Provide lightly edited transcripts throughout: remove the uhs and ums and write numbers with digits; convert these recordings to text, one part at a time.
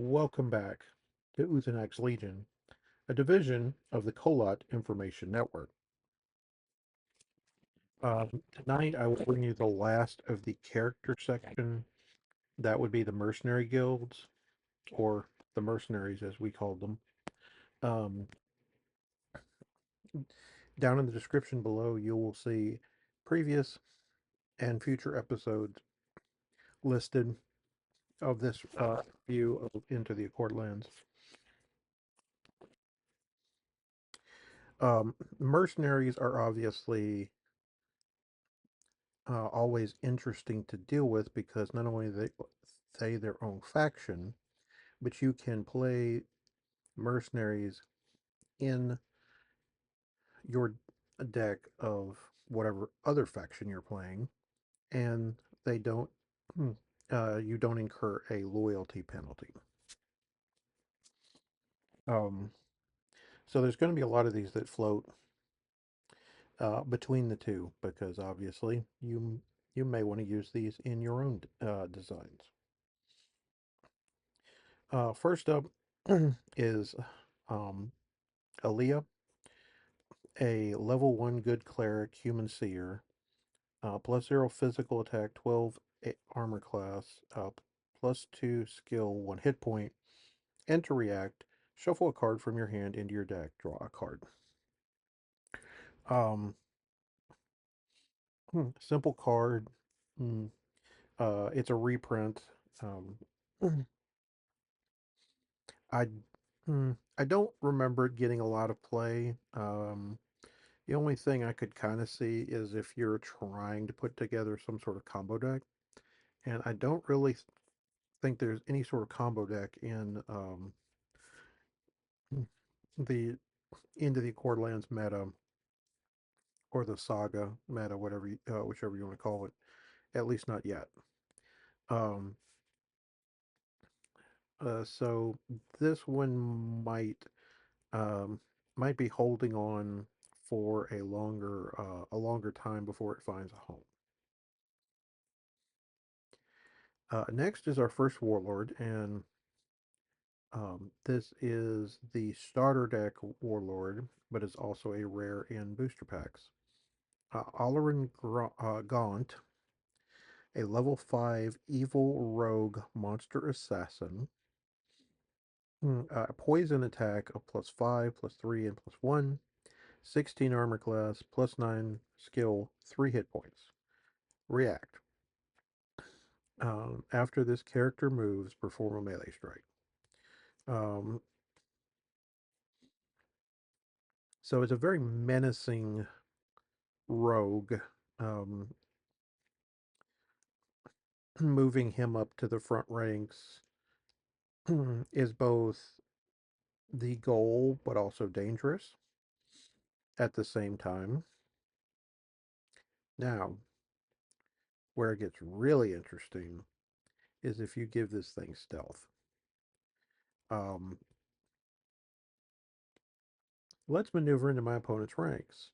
Welcome back to Uthanax Legion, a division of the Kolat Information Network. Tonight I will bring you the last of the character section. That would be the Mercenary Guilds, or the Mercenaries as we called them. Um, Down in the description below, you will see previous and future episodes listed of this view of Into the Accordlands. Mercenaries are obviously always interesting to deal with because not only they their own faction, but you can play mercenaries in your deck of whatever other faction you're playing, and they don't you don't incur a loyalty penalty. Um, so there's going to be a lot of these that float between the two because obviously you may want to use these in your own designs. First up is um, Aaliyah, a level 1 good cleric, human seer, plus 0 physical attack, 12 armor class, plus 2 skill, 1 hit point, and to react, shuffle a card from your hand into your deck, draw a card. Um, Simple card. Mm, it's a reprint. Um, I I don't remember it getting a lot of play. The only thing I could kind of see is if you're trying to put together some sort of combo deck, and I don't really think there's any sort of combo deck in the Into the Accordlands meta or the Saga meta, whatever, whichever you want to call it. At least not yet. Um, so this one um, might be holding on for a longer time before it finds a home. Next is our first Warlord, and this is the starter deck Warlord, but it's also a rare in booster packs. Gaunt, a level 5 evil rogue monster assassin. Poison attack of +5, +3, and +1. 16 armor class, +9 skill, 3 hit points. React. After this character moves, perform a melee strike. Um, so it's a very menacing rogue. Um, Moving him up to the front ranks is both the goal but also dangerous at the same time. Now, where it gets really interesting is if you give this thing stealth. Um, let's maneuver into my opponent's ranks.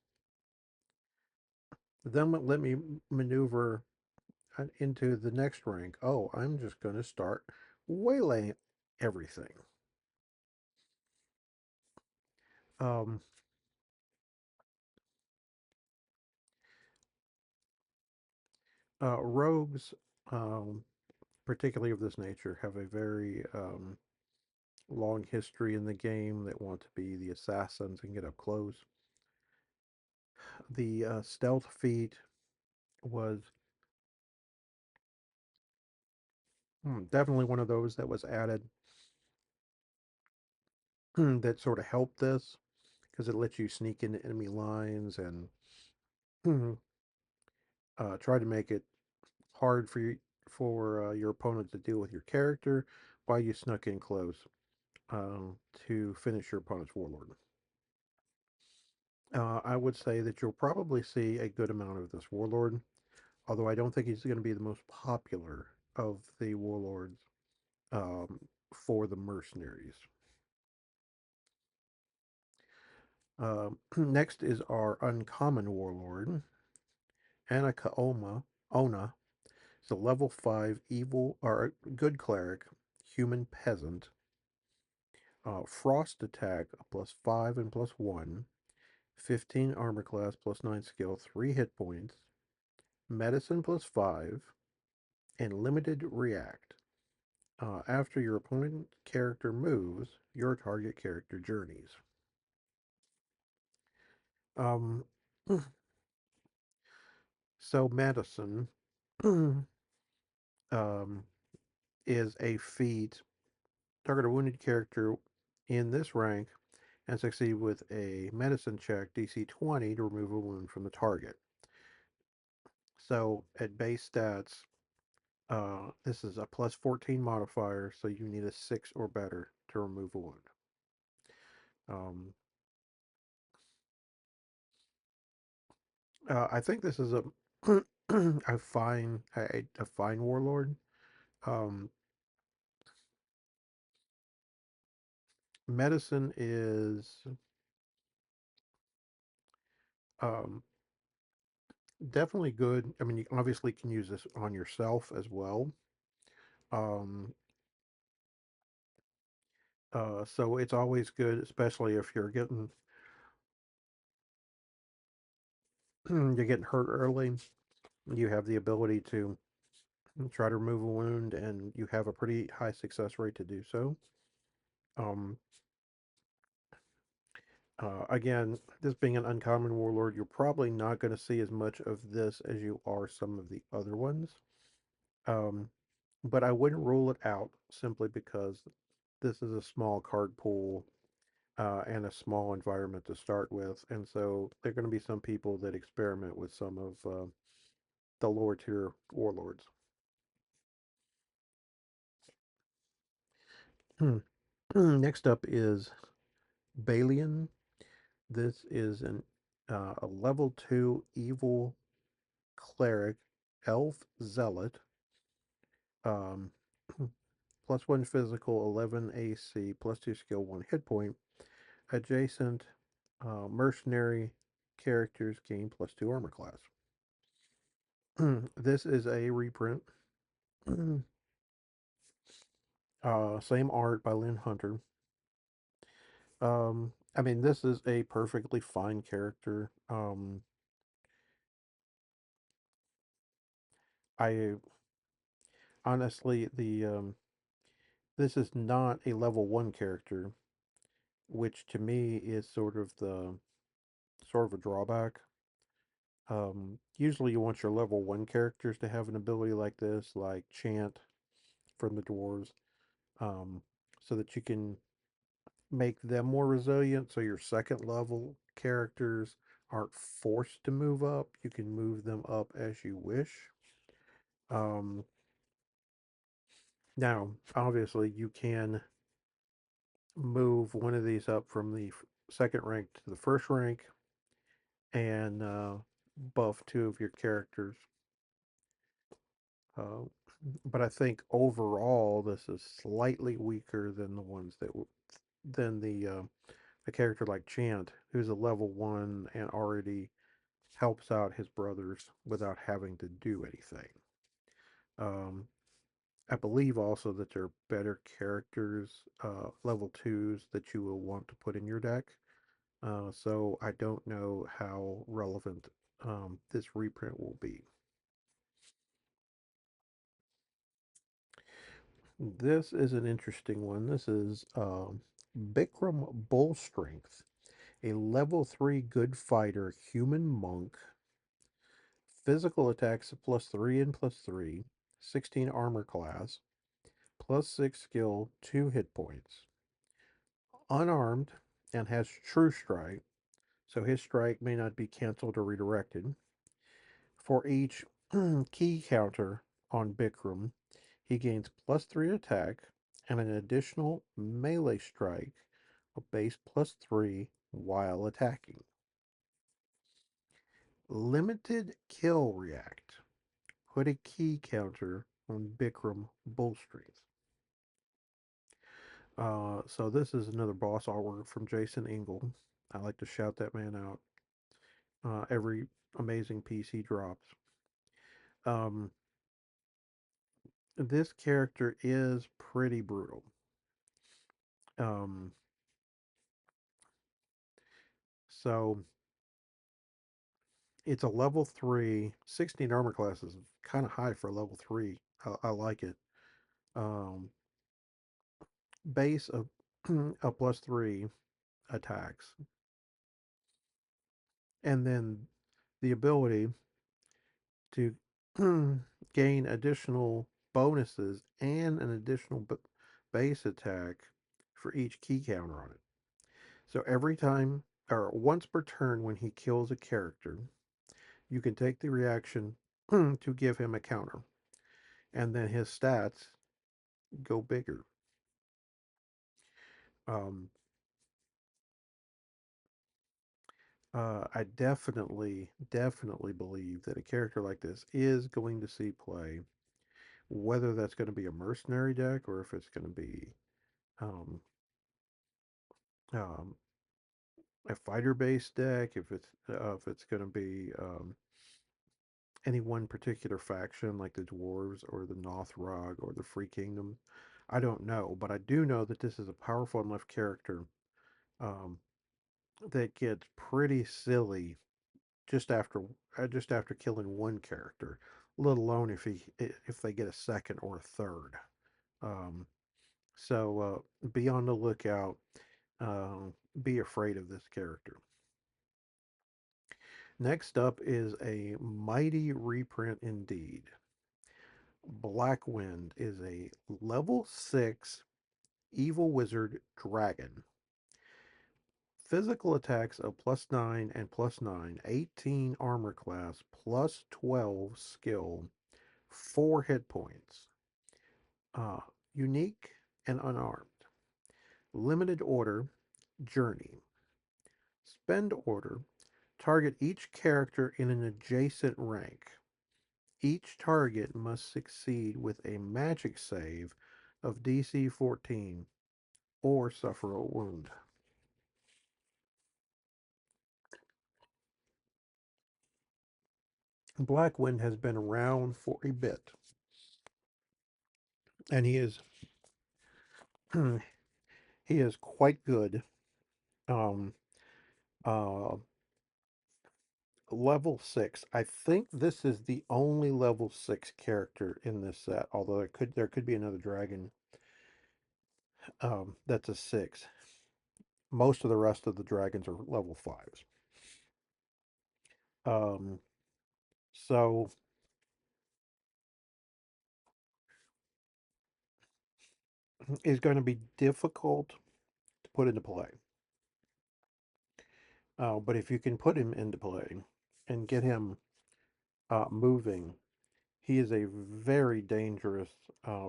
Then let me maneuver into the next rank. Oh, I'm just going to start waylaying everything. Um, Rogues, um, particularly of this nature, have a very long history in the game that want to be the assassins and get up close. The stealth feat was definitely one of those that was added that sort of helped this because it lets you sneak into enemy lines and try to make it hard for your opponent to deal with your character while you snuck in close to finish your opponent's warlord. I would say that you'll probably see a good amount of this warlord, although I don't think he's going to be the most popular of the warlords um, for the mercenaries. Next is our uncommon warlord, Ona. It's a level 5 evil or good cleric, human peasant, Frost attack, +5 and +1. 15 armor class, +9 skill, 3 hit points. Medicine +5. And limited react. After your opponent character moves, your target character journeys. Um, so medicine um, is a feat. Target a wounded character in this rank and succeed with a medicine check DC 20 to remove a wound from the target. So at base stats, this is a +14 modifier, so you need a 6 or better to remove a wound. Um, I think this is a a fine warlord. Um, Medicine is um, definitely good. I mean, you obviously can use this on yourself as well. Um, so it's always good, especially if you're getting hurt early. You have the ability to try to remove a wound, and you have a pretty high success rate to do so. Um, again, this being an uncommon warlord, you're probably not going to see as much of this as you are some of the other ones. Um, but I wouldn't rule it out simply because this is a small card pool and a small environment to start with. And so there are going to be some people that experiment with some of the lower tier warlords. Next up is Balian. This is a level 2 evil cleric, elf zealot, um, +1 physical, 11 AC, +2 skill, 1 hit point. Adjacent mercenary characters gain +2 armor class. This is a reprint. Same art by Lynn Hunter. I mean, this is a perfectly fine character. I honestly, this is not a level 1 character, which to me is sort of a drawback. Usually you want your level 1 characters to have an ability like this, like Chant from the Dwarves, um, so that you can make them more resilient, so your second level characters aren't forced to move up. You can move them up as you wish. Um, Now, obviously, you can move one of these up from the second rank to the first rank and buff two of your characters. Uh, but I think overall this is slightly weaker than the ones than a character like Chant, who's a level 1 and already helps out his brothers without having to do anything. Um, I believe also that there are better characters, level 2s, that you will want to put in your deck. So I don't know how relevant this reprint will be. This is an interesting one. This is Bikram Bull Strength, a level 3 good fighter, human monk. Physical attacks +3 and +3, 16 armor class, +6 skill, 2 hit points. Unarmed and has true strike, so his strike may not be canceled or redirected. For each key counter on Bikram, he gains +3 attack and an additional melee strike of base +3 while attacking. Limited kill react. Put a key counter on Bikram Bullstrength. So this is another boss artwork from Jason Engel. I like to shout that man out every amazing piece he drops. Um, this character is pretty brutal. Um, so it's a level 3, 16 armor class is kind of high for a level 3. I like it. Um, base of a plus 3 attacks. And then the ability to gain additional bonuses and an additional base attack for each key counter on it. So every time or once per turn when he kills a character, you can take the reaction to give him a counter, and then his stats go bigger. Um, I definitely believe that a character like this is going to see play, whether that's going to be a mercenary deck or if it's going to be um, um, a fighter-based deck, if it's going to be any one particular faction like the dwarves or the Nothrog or the Free Kingdom. I don't know, but I do know that this is a powerful enough character um, that gets pretty silly just after just after killing one character, let alone if they get a second or a third. Um, so be on the lookout. Be afraid of this character. Next up is a mighty reprint indeed. Black Wind is a level 6 evil wizard dragon. Physical attacks of plus 9 and plus 9, 18 armor class, plus 12 skill, 4 hit points. Uh, Unique and unarmed. Limited order, journey. Spend order, target each character in an adjacent rank. Each target must succeed with a magic save of DC 14 or suffer a wound. Blackwind has been around for a bit, and he is quite good. Um, uh, Level 6. I think this is the only level 6 character in this set, although there could be another dragon that's a 6. Most of the rest of the dragons are level 5s. Um, so is going to be difficult to put into play. But if you can put him into play and get him moving, he is a very dangerous,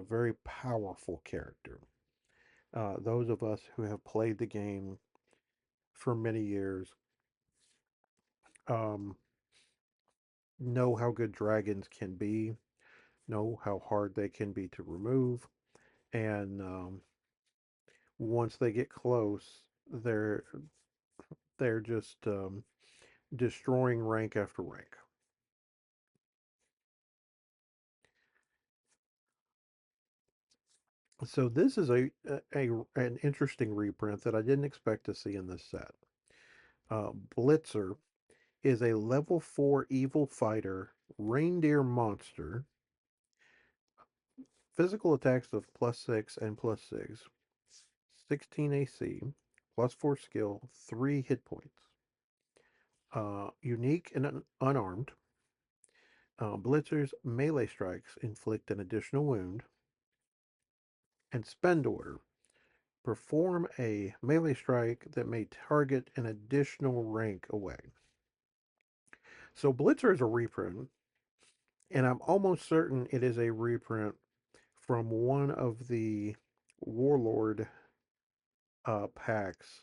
very powerful character. Those of us who have played the game for many years um, know how good dragons can be, know how hard they can be to remove, and once they get close, they're just destroying rank after rank. So this is an interesting reprint that I didn't expect to see in this set. Blitzer is a level 4 evil fighter reindeer monster. Physical attacks of plus 6 and plus 6. 16 AC, plus 4 skill, 3 hit points. Unique and unarmed. Blitzer's melee strikes inflict an additional wound. And spend order. Perform a melee strike that may target an additional rank away. So Blitzer is a reprint, and I'm almost certain it is a reprint from one of the Warlord packs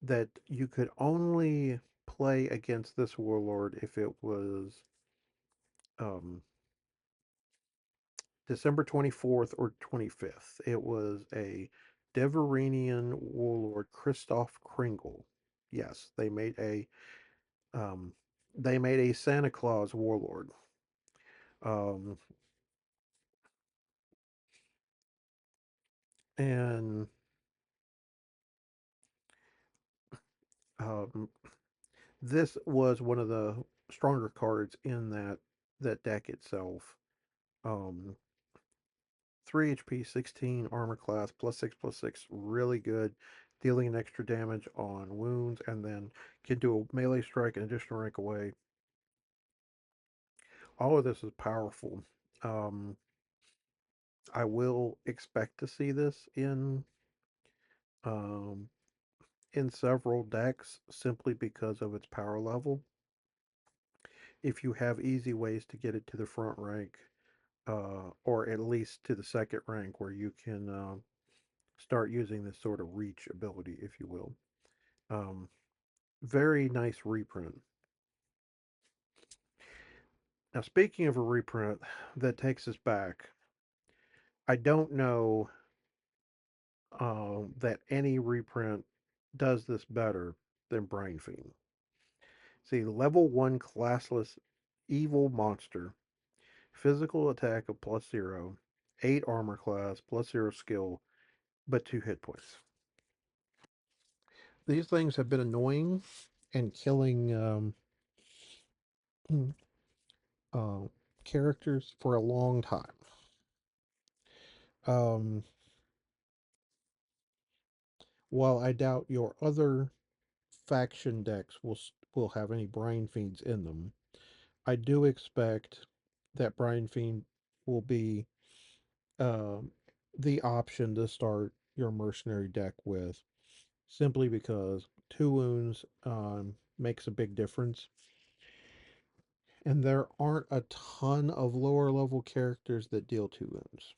that you could only play against this Warlord if it was um, December 24th or 25th. It was a Deveranian Warlord, Christoph Kringle. Yes, um, they made a Santa Claus Warlord. Um, and Um, this was one of the stronger cards in that deck itself. Um, 3 HP, 16 armor class, +6/+6, really good, dealing an extra damage on wounds, and then can do a melee strike an additional rank away. All of this is powerful. Um, I will expect to see this um, in several decks simply because of its power level. If you have easy ways to get it to the front rank, or at least to the second rank, where you can start using this sort of reach ability, if you will. Um, Very nice reprint. Now, speaking of a reprint that takes us back, I don't know that any reprint does this better than Brain Fiend. See, level 1 classless evil monster, physical attack of +0, 8 armor class, +0 skill, but 2 hit points. These things have been annoying and killing uh, characters for a long time. Um, while I doubt your other faction decks will have any Brine Fiends in them, I do expect that Brine Fiend will be um, the option to start your mercenary deck with, simply because 2 wounds makes a big difference. And there aren't a ton of lower level characters that deal 2 wounds.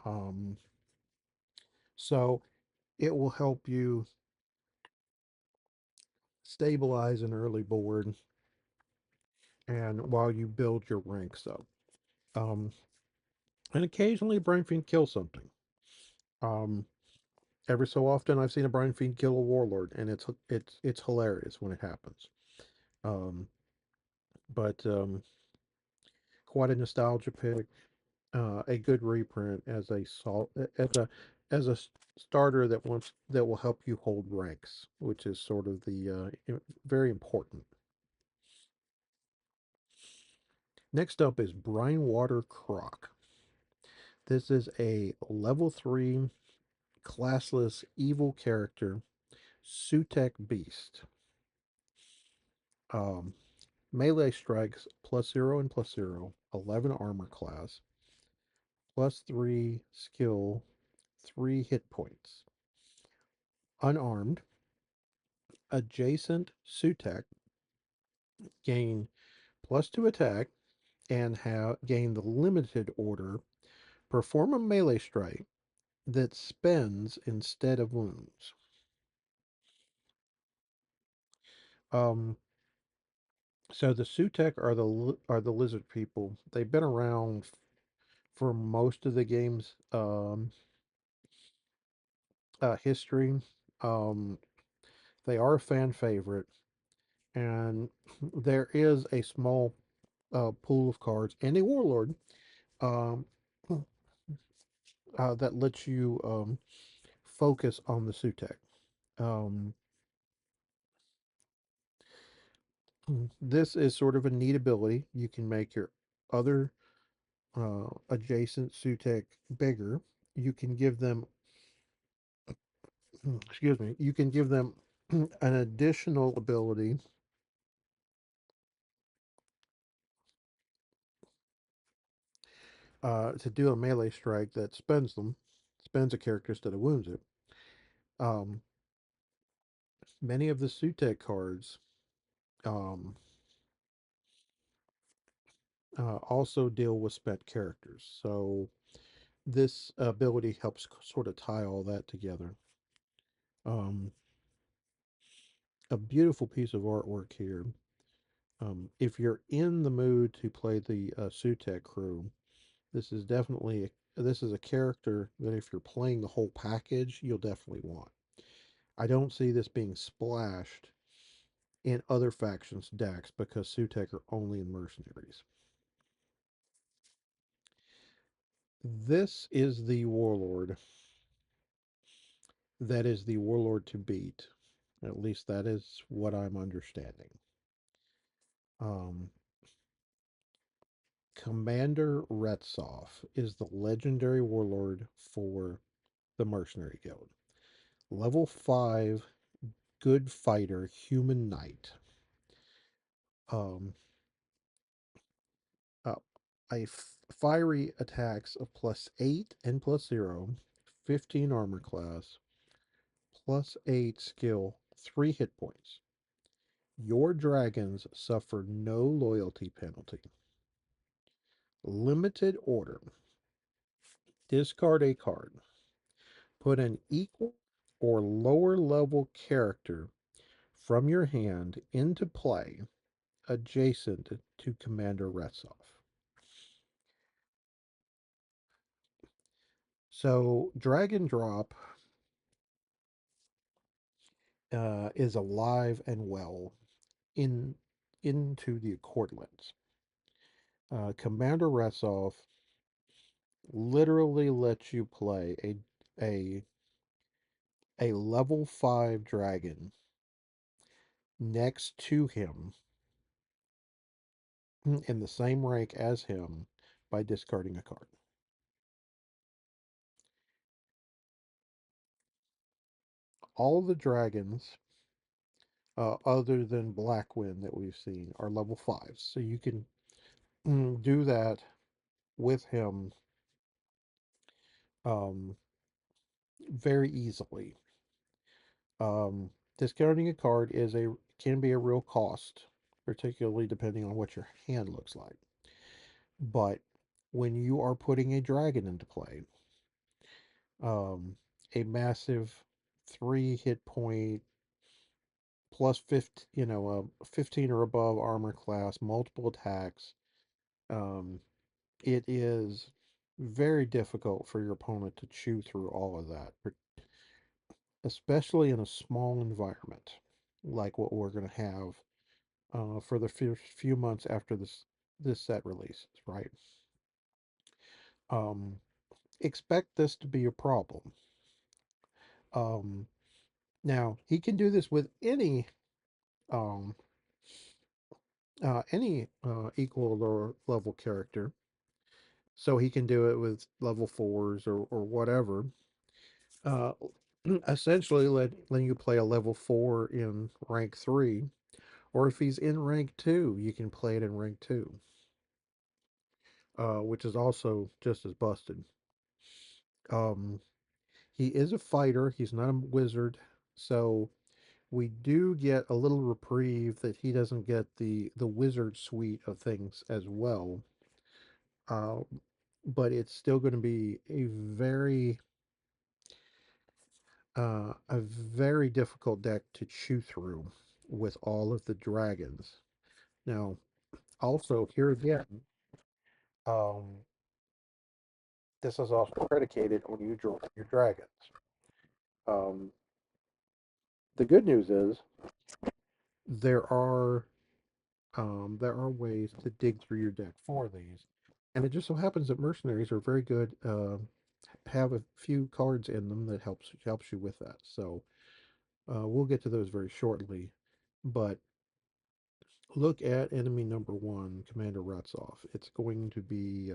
Um, so it will help you stabilize an early board and while you build your ranks up. Um, and occasionally Brain Fiend kills something. Um, every so often I've seen a Brain Fiend kill a Warlord, and it's hilarious when it happens. Um, but quite a nostalgia pick, a good reprint as a salt as a starter that will help you hold ranks, which is sort of the very important. Next up is Brinewater Croc. This is a level 3 classless evil character, Sutek Beast. Um, Melee strikes +0 and +0, 11 armor class, +3 skill, 3 hit points. Unarmed, adjacent Sutek gain +2 attack and have gain the limited order. Perform a melee strike that spends instead of wounds. Um, so the Sutek are the lizard people. They've been around for most of the game's history. Um, they are a fan favorite, and there is a small pool of cards and a warlord um, that lets you focus on the Sutek. Um, this is sort of a neat ability. You can make your other adjacent Sutek bigger. You can give them, excuse me, you can give them an additional ability to do a melee strike that spends a character instead of wounds it. Um, Many of the Sutek cards um, also deal with spent characters, so this ability helps sort of tie all that together. Um, a beautiful piece of artwork here. If you're in the mood to play the Sutek crew, this is definitely this is a character that if you're playing the whole package, you'll definitely want. I don't see this being splashed in other factions' decks because Sutek are only in Mercenaries. This is the Warlord that is the Warlord to beat. At least that is what I'm understanding. Um, Commander Retsov is the legendary warlord for the Mercenary Guild. Level 5 good fighter, human knight. Um, uh, fiery attacks of +8 and +0, 15 armor class, +8 skill, 3 hit points. Your dragons suffer no loyalty penalty. Limited order. Discard a card. Put an equal or lower level character from your hand into play adjacent to Commander Retsov. So Dragon Drop is alive and well in Into the Accordlands. Commander Retsov literally lets you play a a level 5 dragon next to him in the same rank as him by discarding a card. All the dragons, other than Blackwind that we've seen, are level 5s. So you can do that with him um, very easily. Discarding a card can be a real cost, particularly depending on what your hand looks like. But when you are putting a dragon into play, um, a massive 3 hit point plus 15, 15 or above armor class, multiple attacks. Um, it is very difficult for your opponent to chew through all of that, especially in a small environment like what we're going to have for the few months after this set releases, right? Um, expect this to be a problem. Um, Now he can do this with um, any equal or level character. So he can do it with level 4s or whatever. Uh, Essentially letting you play a level 4 in rank 3, or if he's in rank 2, you can play it in rank 2, which is also just as busted. Um, he is a fighter, he's not a wizard, so we do get a little reprieve that he doesn't get the wizard suite of things as well. Uh, but it's still going to be a very difficult deck to chew through with all of the dragons. Now, also here again, um, this is also predicated on you drawing your dragons. Um, the good news is there are there are ways to dig through your deck for these, and it just so happens that mercenaries are very good. Have a few cards in them that helps you with that. So we'll get to those very shortly, but look at enemy number 1, Commander Ratsov. It's going to be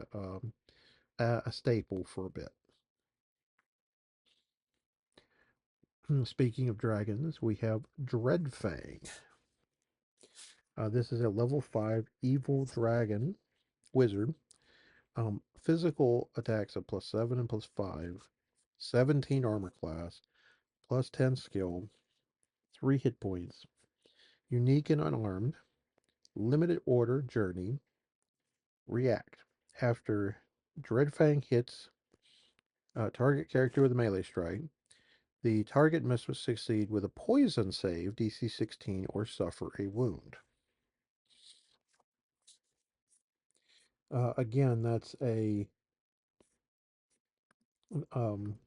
a staple for a bit. Speaking of dragons, we have Dreadfang. This is a level 5 evil dragon wizard. Physical attacks of +7 and +5, 17 armor class, +10 skill, 3 hit points, unique and unarmed, limited order journey, react. After Dreadfang hits target character with a melee strike, the target must succeed with a poison save, DC 16, or suffer a wound. Again, um,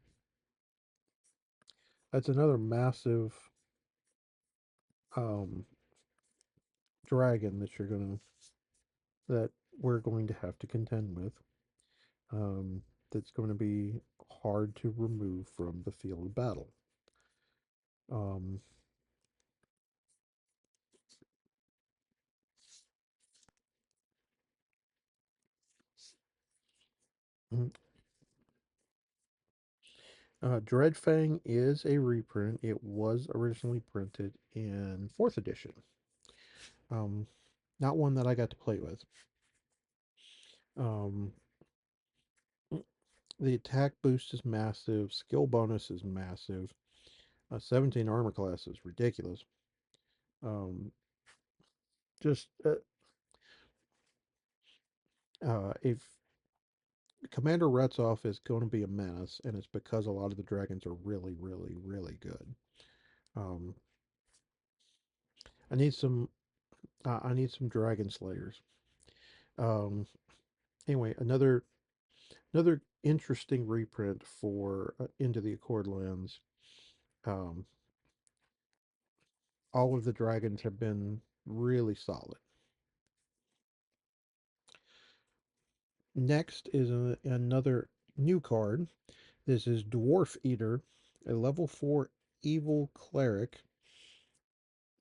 that's another massive um, dragon that we're going to have to contend with. That's going to be hard to remove from the field of battle. Um, Mhm. Dreadfang is a reprint. It was originally printed in 4th edition. Um, Not one that I got to play with. Um, the attack boost is massive. Skill bonus is massive. 17 armor class is ridiculous. Just if Commander Retzov is going to be a menace, and it's because a lot of the dragons are really, really, really good. Um, I need some. I need some dragon slayers. Um, anyway, another interesting reprint for Into the Accordlands. Um, all of the dragons have been really solid. Next is another new card. This is Dwarf Eater, a level 4 evil cleric.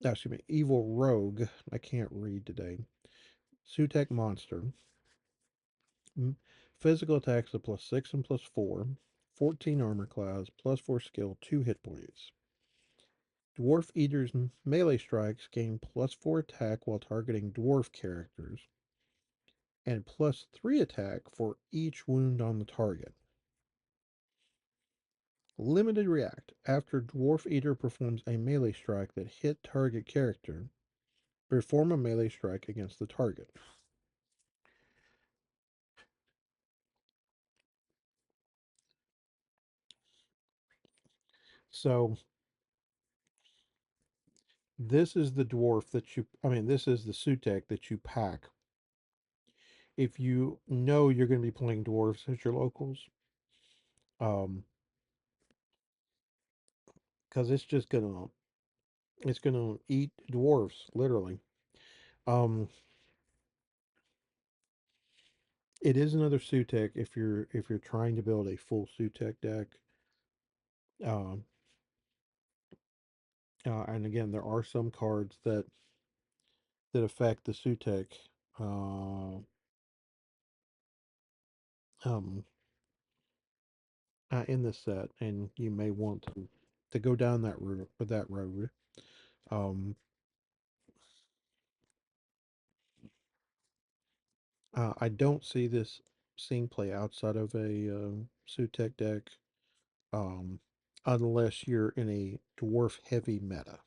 Excuse me, evil rogue. I can't read today. Sutek monster. Physical attacks of +6 and +4. 14 armor class, +4 skill, 2 hit points. Dwarf Eater's melee strikes gain +4 attack while targeting dwarf characters, and +3 attack for each wound on the target. Limited react. After Dwarf Eater performs a melee strike that hit target character, perform a melee strike against the target. So this is the dwarf that this is the Sutek that you pack if you know you're going to be playing dwarves at your locals. Um, because it's gonna eat dwarves literally. Um, it is another Sutek if you're trying to build a full Sutek deck. Um, and again, there are some cards that affect the Sutek. Uh, um, in this set, and you may want to go down that route or that road. Um, I don't see this seeing play outside of a Sutek deck, um, unless you're in a dwarf heavy meta.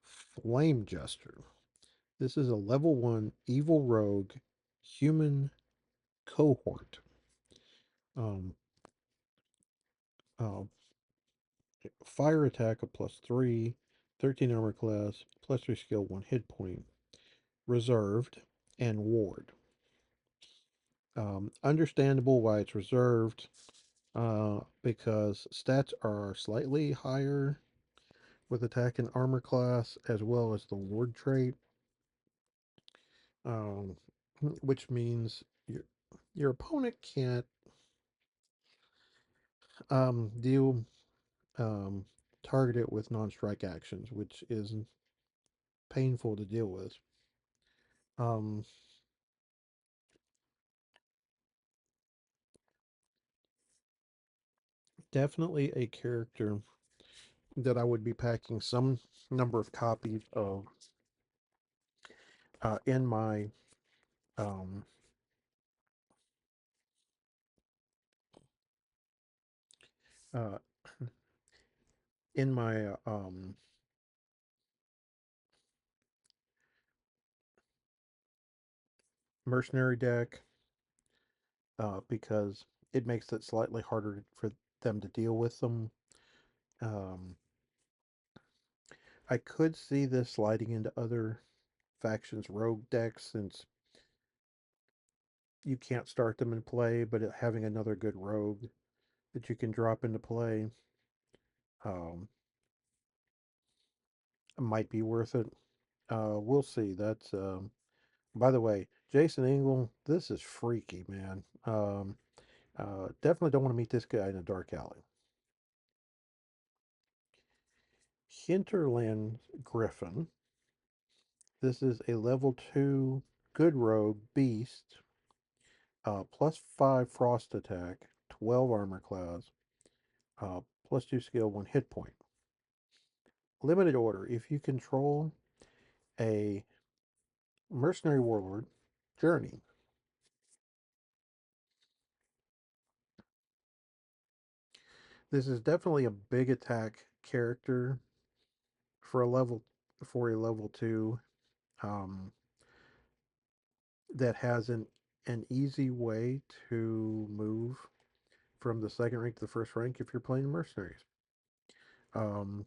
Flame Jester. This is a level 1 evil rogue human cohort. Um, uh, Fire attack of +3, 13 armor class, +3 skill, 1 hit point, reserved, and ward. Understandable why it's reserved, because stats are slightly higher with attack and armor class, as well as the ward trait, um, which means your opponent can't deal um, target it with non-strike actions, which is painful to deal with. Um, Definitely a character that I would be packing some number of copies of in my um, uh, in my mercenary deck, because it makes it slightly harder for them to deal with them. Um, I could see this sliding into other factions rogue decks since you can't start them in play, but having another good rogue that you can drop into play um, might be worth it. We'll see. That's by the way, Jason Engel. This is freaky, man. Definitely don't want to meet this guy in a dark alley. Hinterland Griffin. This is a level 2 good rogue beast. +5 frost attack, 12 armor class, +2 skill, 1 hit point. Limited order. If you control a mercenary warlord, journey. This is definitely a big attack character for a level 2 um, that has an easy way to move from the second rank to the first rank if you're playing mercenaries. Um,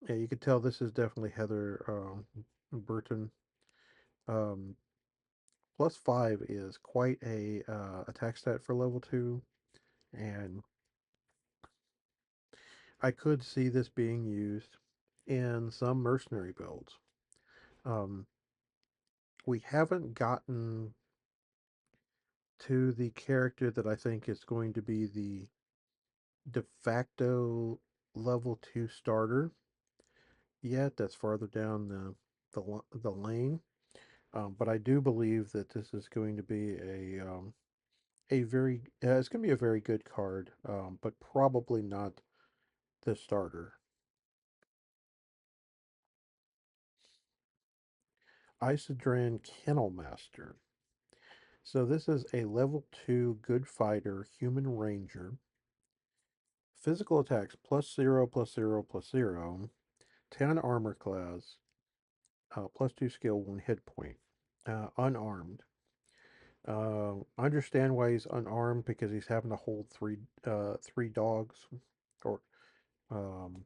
yeah, you could tell this is definitely Heather Burton. Um, +5 is quite a attack stat for level 2, and I could see this being used in some mercenary builds. Um, we haven't gotten to the character that I think is going to be the de facto level 2 starter yet. That's farther down the lane. But I do believe that this is going to be a very it's going to be a very good card, but probably not the starter. Isidran Kennel Master. So this is a level 2 good fighter human ranger. Physical attacks +0, +0, +0. 10 armor class. +2 skill, 1 hit point. Unarmed. Understand why he's unarmed, because he's having to hold three dogs or um,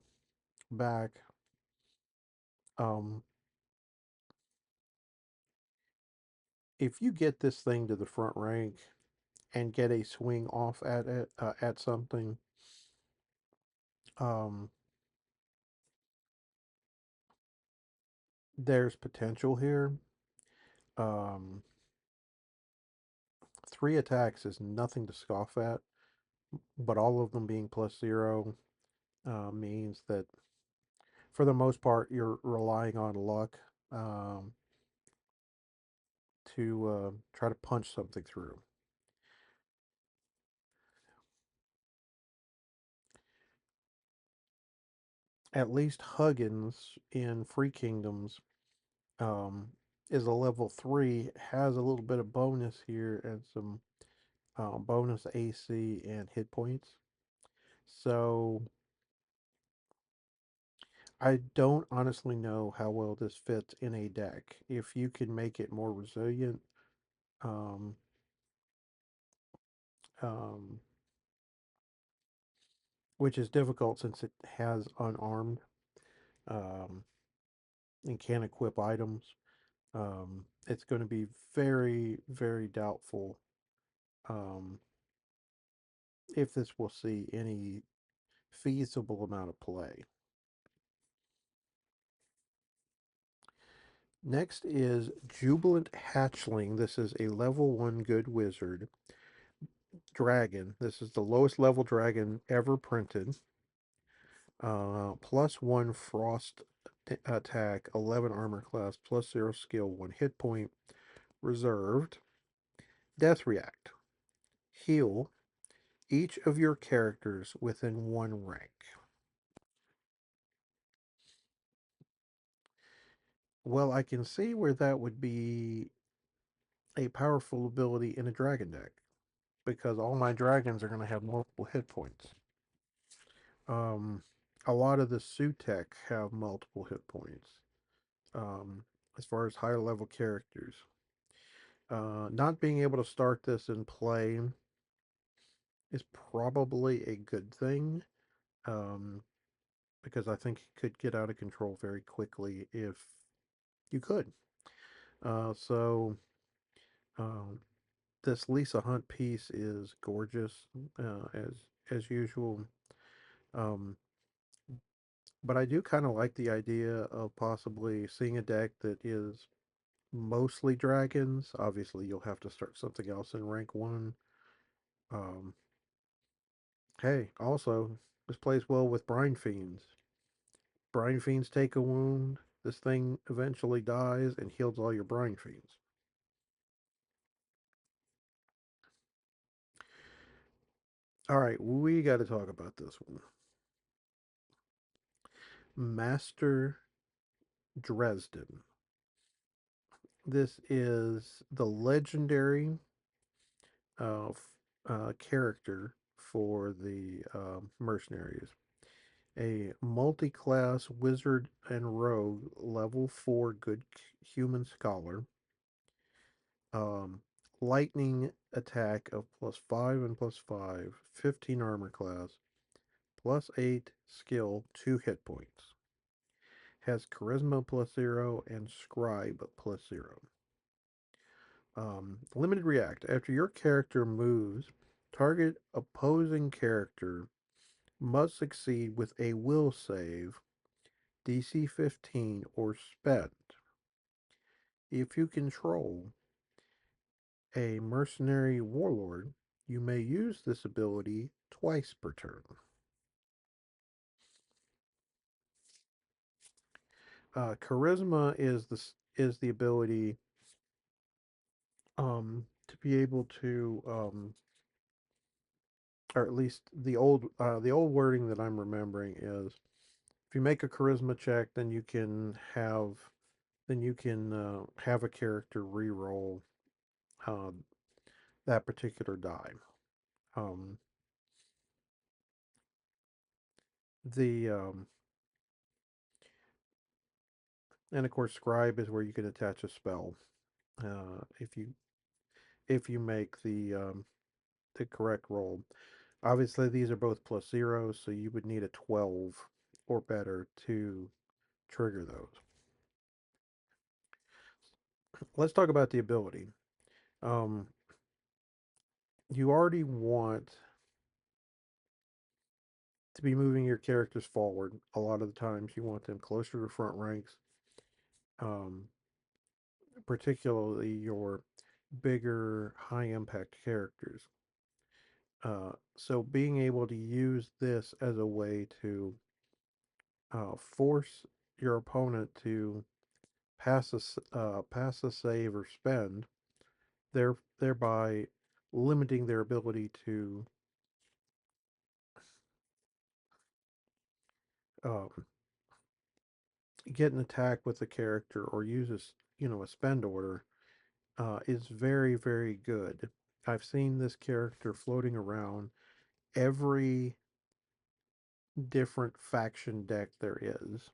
back. Um, if you get this thing to the front rank and get a swing off at it at something, um, there's potential here. Um, 3 attacks is nothing to scoff at, but all of them being +0 means that for the most part you're relying on luck um, to try to punch something through. At least Huggins in Free Kingdoms um, is a level 3, has a little bit of bonus here and some bonus AC and hit points. So I don't honestly know how well this fits in a deck. If you can make it more resilient, um, um, which is difficult since it has unarmed um, and can equip items, it's going to be very, very doubtful um, if this will see any feasible amount of play. Next is Jubilant Hatchling. This is a level 1 good wizard dragon. This is the lowest level dragon ever printed. +1 frost attack, 11 armor class, +0 skill, 1 hit point, reserved. Death react. Heal each of your characters within 1 rank. Well, I can see where that would be a powerful ability in a dragon deck, because all my dragons are going to have multiple hit points. Um, a lot of the Sutek have multiple hit points. As far as higher level characters, not being able to start this in play is probably a good thing, um, because I think it could get out of control very quickly if you could. So um, this Lisa Hunt piece is gorgeous, as usual. Um, but I do kind of like the idea of possibly seeing a deck that is mostly dragons. Obviously, you'll have to start something else in rank 1. Um, hey, also, this plays well with Brine Fiends. Brine Fiends take a wound. This thing eventually dies and heals all your Brine Fiends. All right, we got to talk about this one. Master Dresden. This is the legendary uh, character for the mercenaries. A multi-class wizard and rogue, level 4 good human scholar. Um, lightning attack of +5 and +5, 15 armor class, +8 skill, 2 hit points. Has charisma +0 and scribe +0. Limited react. After your character moves, target opposing character must succeed with a will save, DC 15 or spend. If you control a mercenary warlord, you may use this ability twice per turn. Charisma is the ability to be able to or at least the old wording that I'm remembering is if you make a charisma check, then you can have a character re-roll uh, that particular die. Um, the and of course, scribe is where you can attach a spell if you make the correct roll. Obviously, these are both +0, so you would need a 12 or better to trigger those. Let's talk about the ability. Um, you already want to be moving your characters forward. A lot of the times, you want them closer to front ranks, um, particularly your bigger, high impact characters. So, being able to use this as a way to force your opponent to pass a save or spend, thereby limiting their ability to um, get an attack with a character or use a spend order is very very good. I've seen this character floating around every different faction deck there is,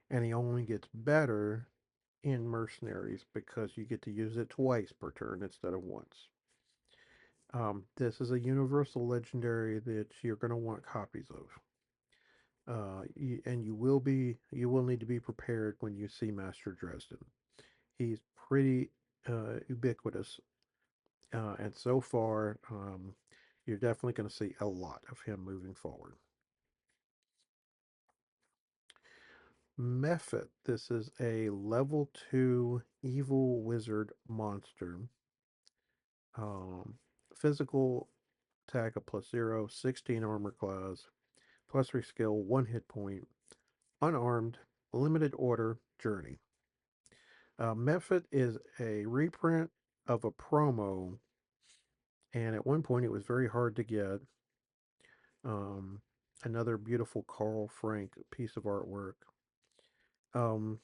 and he only gets better in Mercenaries because you get to use it twice per turn instead of once. This is a universal legendary that you're going to want copies of. And you will need to be prepared when you see Master Dresden. He's pretty ubiquitous, and so far, you're definitely going to see a lot of him moving forward. Mephit. This is a level 2 evil wizard monster. Um, physical attack of +0, 16 armor class, +3 skill, 1 hit point, unarmed, limited order, journey. Mephit is a reprint of a promo, and at one point it was very hard to get. Um, Another beautiful Carl Frank piece of artwork. Um,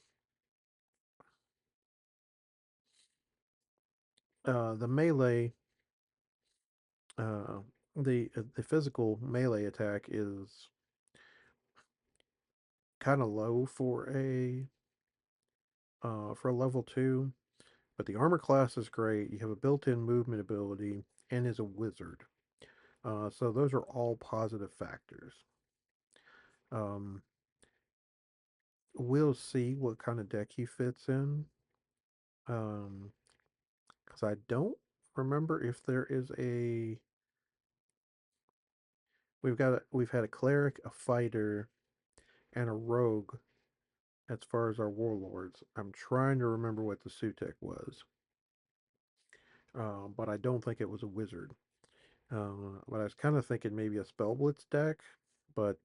the melee, uh, the physical melee attack is kind of low for a level 2, but the armor class is great. You have a built-in movement ability and is a wizard. So those are all positive factors. Um, we'll see what kind of deck he fits in. Because I don't remember if there is a. We've had a cleric, a fighter, and a rogue as far as our warlords. I'm trying to remember what the Sutek was, but I don't think it was a wizard. But I was kind of thinking maybe a spell blitz deck, but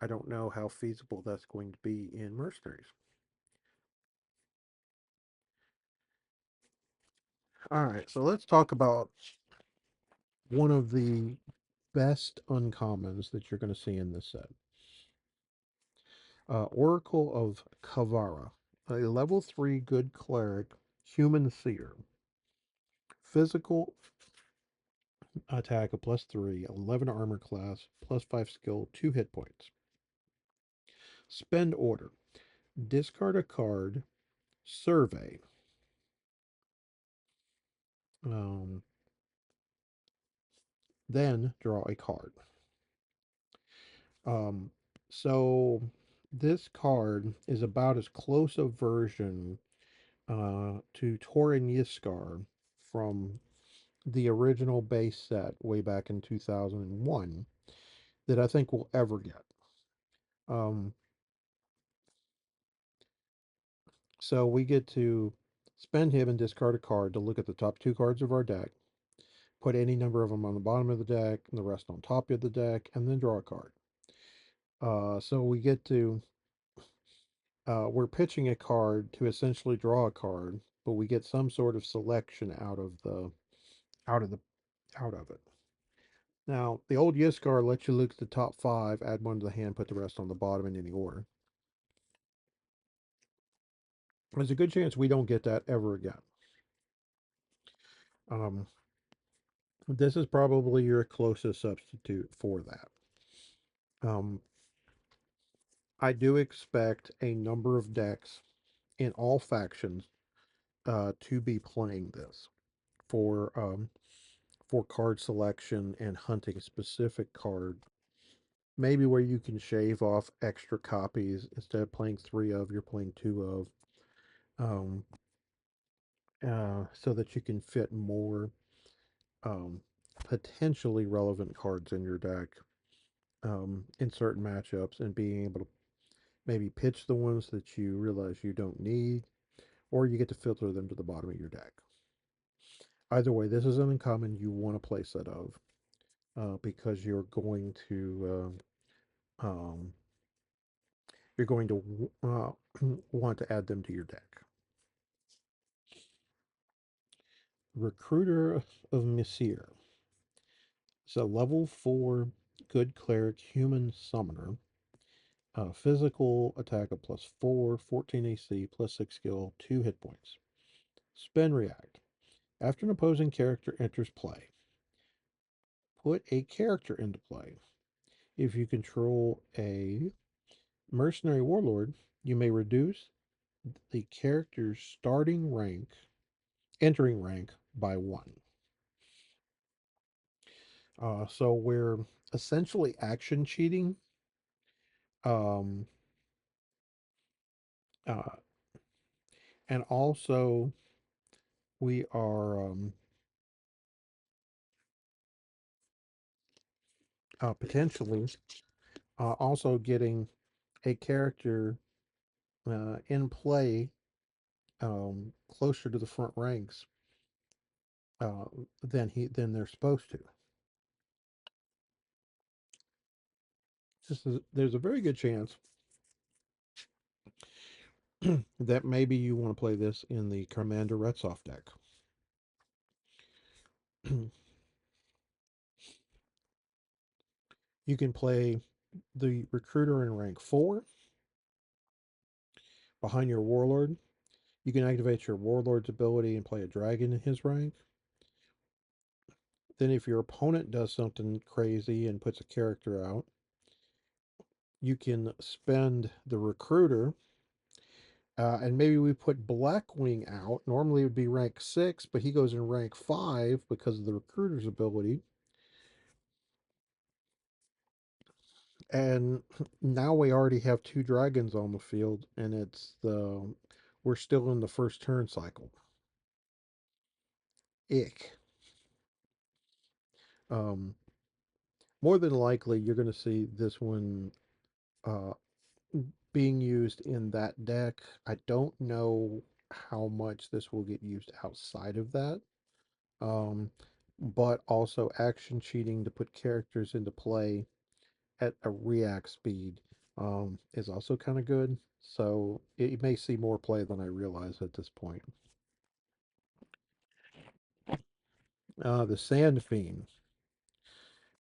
I don't know how feasible that's going to be in mercenaries. All right, so let's talk about one of the best uncommons that you're going to see in this set. Oracle of Kavara, a level 3 good cleric, human seer. Physical attack of +3, 11 armor class, +5 skill, 2 hit points. Spend order. Discard a card, survey. Um, then draw a card. Um, so this card is about as close a version to Torin Yiskar from the original base set way back in 2001 that I think we'll ever get. Um, so we get to spend him and discard a card to look at the top 2 cards of our deck, put any number of them on the bottom of the deck, and the rest on top of the deck, and then draw a card. So we get to we're pitching a card to essentially draw a card, but we get some sort of selection out of the out of it. Now, the old Yiskar lets you look at the top 5, add one to the hand, put the rest on the bottom in any order. There's a good chance we don't get that ever again. Um, this is probably your closest substitute for that. Um, I do expect a number of decks in all factions to be playing this for card selection and hunting a specific card. Maybe where you can shave off extra copies instead of playing 3 of, you're playing 2 of. Um, so that you can fit more um, potentially relevant cards in your deck in certain matchups, and being able to maybe pitch the ones that you realize you don't need, or you get to filter them to the bottom of your deck. Either way, this is an uncommon you want a playset of because um, you're going to want to add them to your deck. Recruiter of Messir. It's a level 4 good cleric human summoner. Physical attack of +4, 14 AC, +6 skill, 2 hit points. Spin react. After an opposing character enters play, put a character into play. If you control a mercenary warlord, you may reduce the character's entering rank by 1. So we're essentially action cheating. Um, uh, and also we are potentially also getting a character in play closer to the front ranks uh, than they're supposed to. There's a very good chance that maybe you want to play this in the Commander Retsoff deck. You can play the Recruiter in rank 4 behind your Warlord. You can activate your Warlord's ability and play a dragon in his rank. Then if your opponent does something crazy and puts a character out, you can spend the Recruiter and maybe we put Blackwing out. Normally it would be rank 6, but he goes in rank 5 because of the Recruiter's ability. And now we already have 2 dragons on the field, and we're still in the first turn cycle. Ick. Um, More than likely, you're going to see this one uh, being used in that deck. I don't know how much this will get used outside of that. Um, but also action cheating to put characters into play at a react speed is also kind of good. So it may see more play than I realize at this point. The Sand Fiend.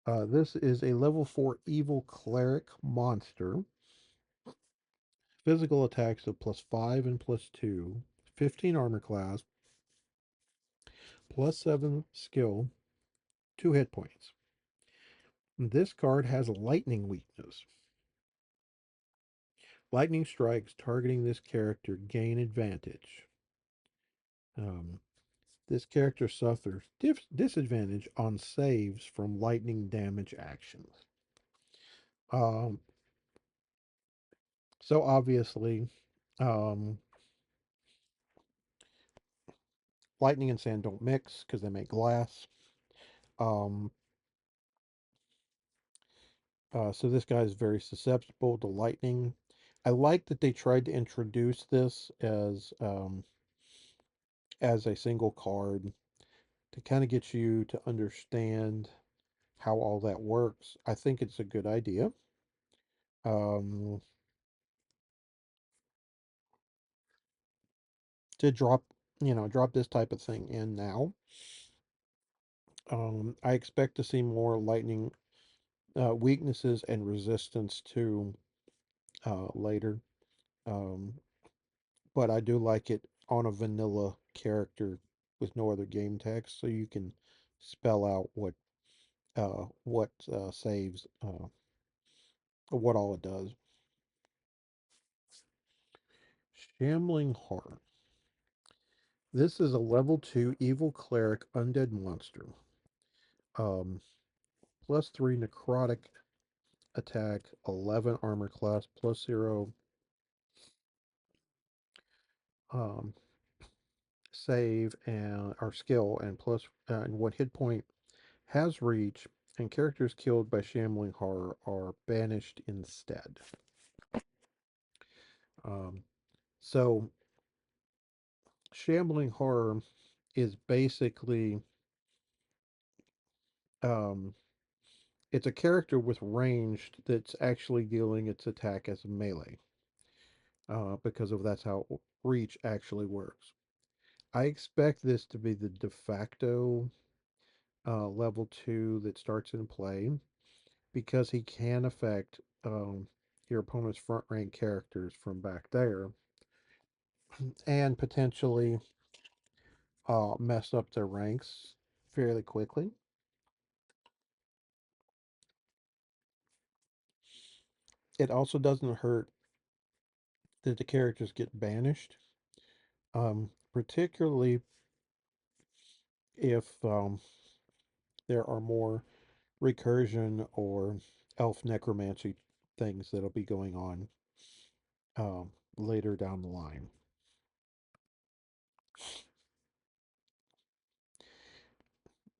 This is a level 4 evil cleric monster. Physical attacks of +5 and +2. 15 armor class. +7 skill. 2 hit points. This card has lightning weakness. Lightning strikes targeting this character gain advantage. Um, this character suffers disadvantage on saves from lightning damage actions. Um, so obviously, um, lightning and sand don't mix because they make glass. Um, so this guy is very susceptible to lightning. I like that they tried to introduce this as a single card to kind of get you to understand how all that works. I think it's a good idea. Um, to drop this type of thing in now. I expect to see more lightning weaknesses and resistance to later. Um, but I do like it on a vanilla character with no other game text, so you can spell out what saves, what all it does. Shambling Horror. This is a level 2 evil cleric undead monster. Um, +3 necrotic attack, 11 armor class, +0 um, save and our skill, and and 1 hit point, has reach, and characters killed by Shambling Horror are banished instead. Um, so Shambling Horror is basically um, it's a character with ranged that's actually dealing its attack as a melee, because of that's how reach actually works. I expect this to be the de facto level 2 that starts in play because he can affect your opponent's front rank characters from back there and potentially mess up their ranks fairly quickly. It also doesn't hurt that the characters get banished, particularly if there are more recursion or elf necromancy things that'll be going on later down the line.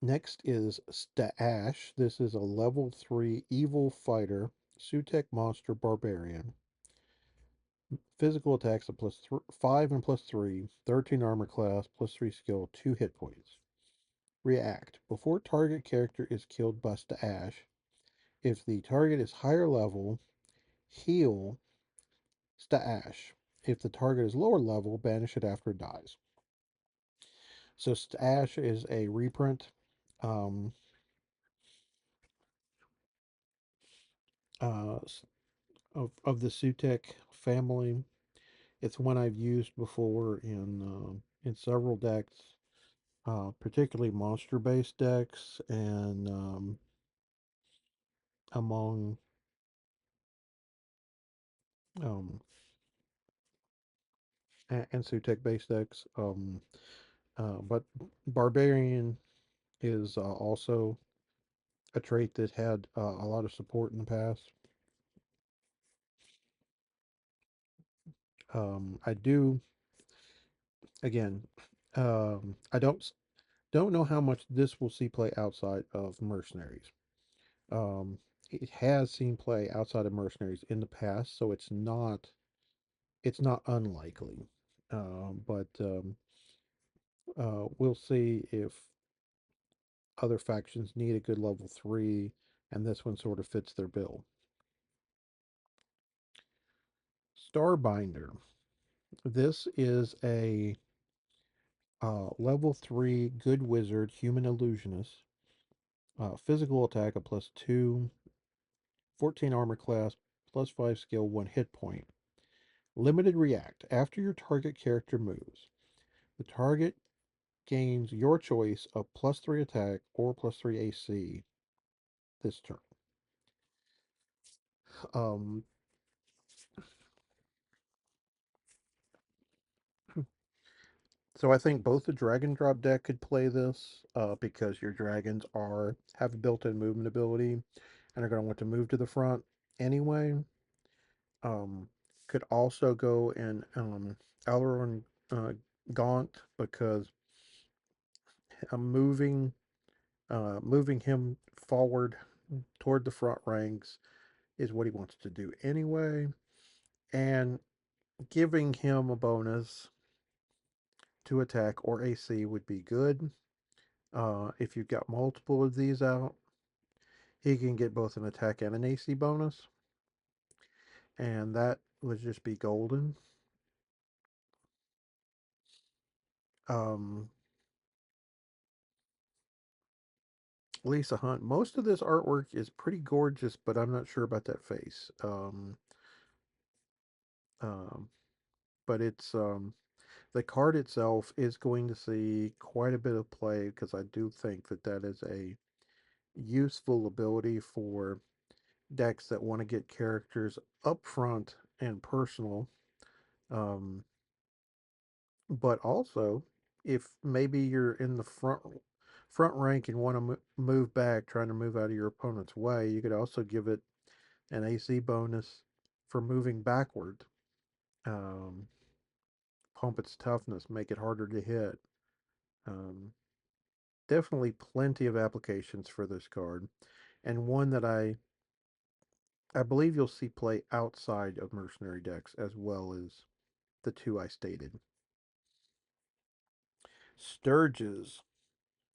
Next is Staash. This is a level 3 evil fighter, Sutek monster barbarian. Physical attacks of +5 and +3, 13 armor class, +3 skill, 2 hit points. React. Before target character is killed by Staash, if the target is higher level, heal Staash. If the target is lower level, banish it after it dies. So Staash is a reprint um, uh, of the Sutek family. It's one I've used before in several decks, particularly monster-based decks, and among um, and Sutek-based decks. But Barbarian is also a trait that had a lot of support in the past. I do again. I don't know how much this will see play outside of Mercenaries. Um, it has seen play outside of Mercenaries in the past, so it's not unlikely. But we'll see if other factions need a good level 3, and this one sort of fits their bill. Starbinder. This is a level 3 good wizard, human illusionist. Physical attack of +2, 14 armor class, +5 skill, 1 hit point. Limited react. After your target character moves, the target gains your choice of +3 attack or +3 AC this turn. Um, so I think both the Dragon Drop deck could play this because your dragons have a built-in movement ability and are going to want to move to the front anyway. Um, could also go in Aileron Gaunt because moving moving him forward toward the front ranks is what he wants to do anyway, and giving him a bonus to attack or AC would be good. If you've got multiple of these out, he can get both an attack and an AC bonus, and that would just be golden. Um, Lisa Hunt. Most of this artwork is pretty gorgeous, but I'm not sure about that face. Um, but the card itself is going to see quite a bit of play because I do think that that is a useful ability for decks that want to get characters up front and personal. Um, but also, if maybe you're in the front rank and want to move back, trying to move out of your opponent's way, you could also give it an AC bonus for moving backward. Um, Pump its toughness, make it harder to hit. Um, Definitely plenty of applications for this card, and one that I believe you'll see play outside of mercenary decks as well as the two I stated. Sturges,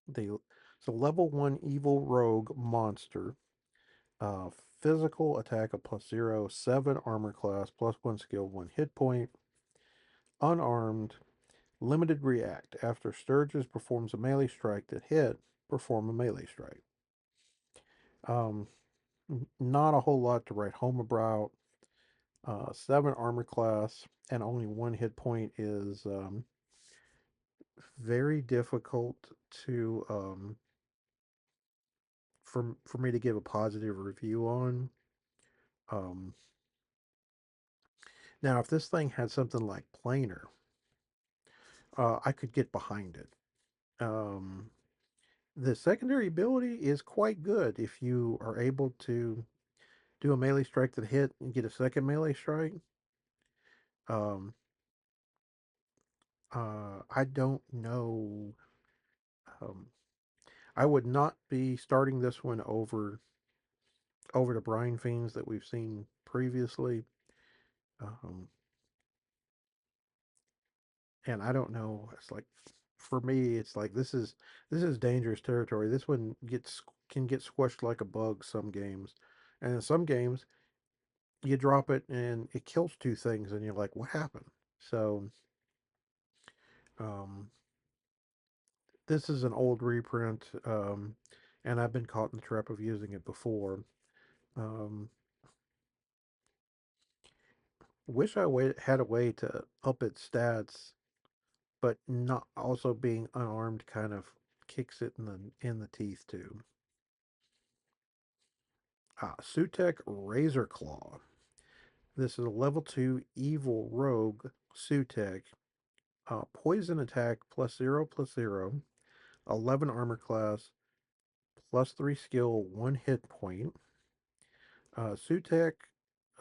the it's a level 1 evil rogue monster. Uh, Physical attack of +0, 7 armor class, +1 skill, 1 hit point. Unarmed, limited react. After Sturges performs a melee strike that hit, perform a melee strike. Um, Not a whole lot to write home about. 7 armor class and only 1 hit point is very difficult to for me to give a positive review on. Um, Now, if this thing had something like planar, I could get behind it. Um, the secondary ability is quite good if you are able to do a melee strike that hit and get a second melee strike. Um, I don't know. Um, I would not be starting this one over the brine fiends that we've seen previously. Um, and I don't know. It's like for me, it's like this is dangerous territory. This one can get squished like a bug some games, and in some games you drop it and it kills two things, and you're like, what happened? So um, this is an old reprint, and I've been caught in the trap of using it before. Um, wish had a way to up its stats, but not also being unarmed kind of kicks it in the teeth too. Sutek Razor Claw. This is a level 2 evil rogue Sutek. Poison attack +0/+0. 11 armor class, +3 skill, 1 hit point. Sutek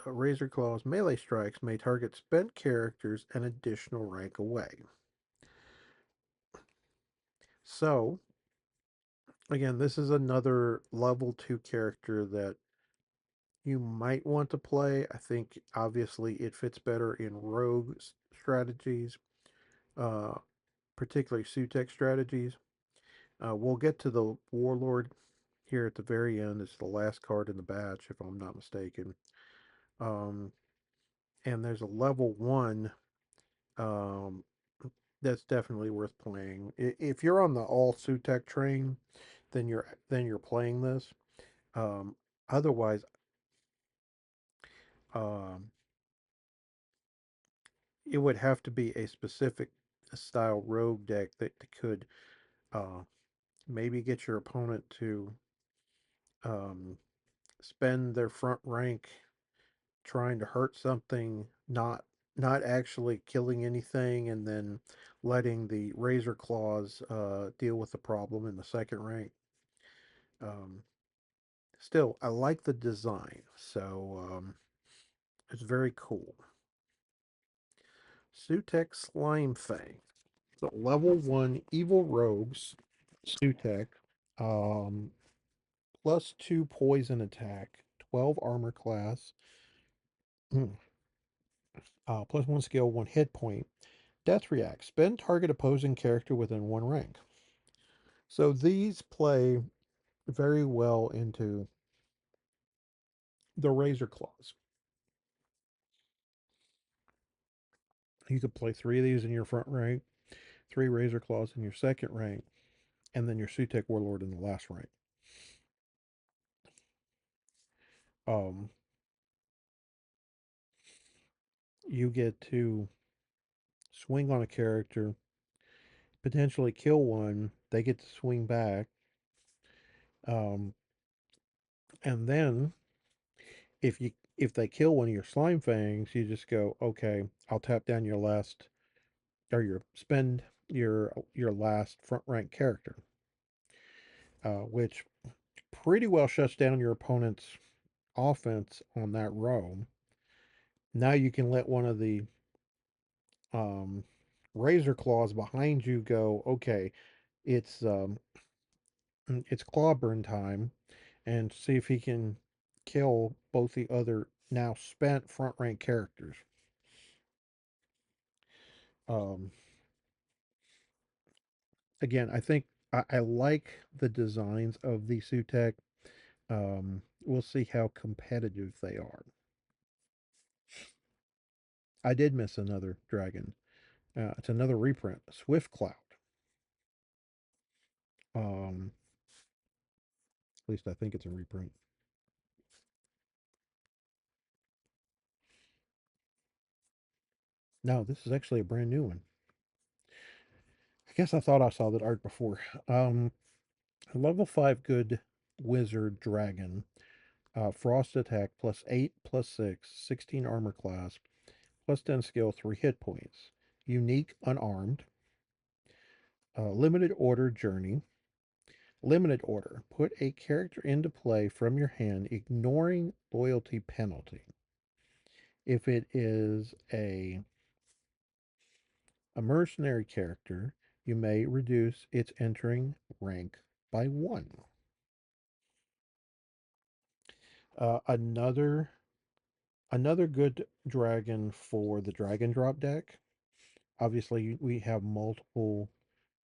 Razor Claw's melee strikes may target spent characters an additional rank away. So, again, this is another level 2 character that you might want to play. I think obviously it fits better in rogue strategies, uh, particularly Sutek strategies. We'll get to the Warlord here at the very end. It's the last card in the batch, if I'm not mistaken. Um, and there's a level 1 um, that's definitely worth playing. If you're on the all Sutek train, then you're playing this. Um, Otherwise, um, it would have to be a specific style rogue deck that could uh, maybe get your opponent to um, spend their front rank trying to hurt something, not actually killing anything, and then letting the razor claws deal with the problem in the second rank. Um, Still, I like the design, so it's very cool. Sutek Slime Fang. So level 1 Evil Rogues, Sutek, um, +2 poison attack, 12 armor class, +1 skill, 1 hit point. Death React. Spend target opposing character within 1 rank. So these play very well into the Razor Claws. You could play 3 of these in your front rank, 3 Razor Claws in your second rank, and then your Sutek Warlord in the last rank. Um, you get to swing on a character, potentially kill one. They get to swing back, um, and then if they kill one of your slime fangs, you just go, okay, I'll tap down your last or your spend your last front rank character, which pretty well shuts down your opponent's offense on that row. Now you can let one of the um, razor claws behind you go, okay, it's it's clawburn time, and see if he can kill both the other now spent front rank characters. Um, Again, I think I like the designs of the Sutek. We'll see how competitive they are. I did miss another dragon. It's another reprint, Swift Cloud. At least I think it's a reprint. No, this is actually a brand new one. I guess I thought I saw that art before. Level 5 good wizard dragon. Frost attack +8, +6, 16 armor class, +10 skill, 3 hit points. Unique, unarmed. Limited order journey. Limited order. Put a character into play from your hand, ignoring loyalty penalty. If it is a mercenary character, you may reduce its entering rank by 1. Another good dragon for the dragon drop deck. Obviously, we have multiple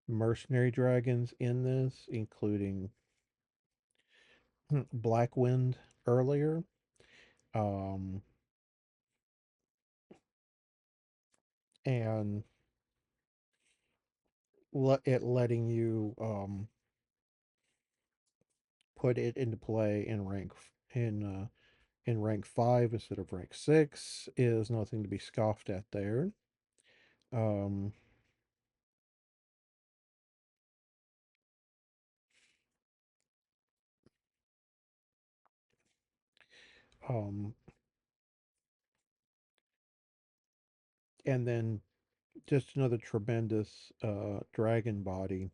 mercenary dragons in this, including Blackwind earlier. Um, and letting you put it into play in rank 5 instead of rank 6 is nothing to be scoffed at there. Um, um, and then just another tremendous dragon body.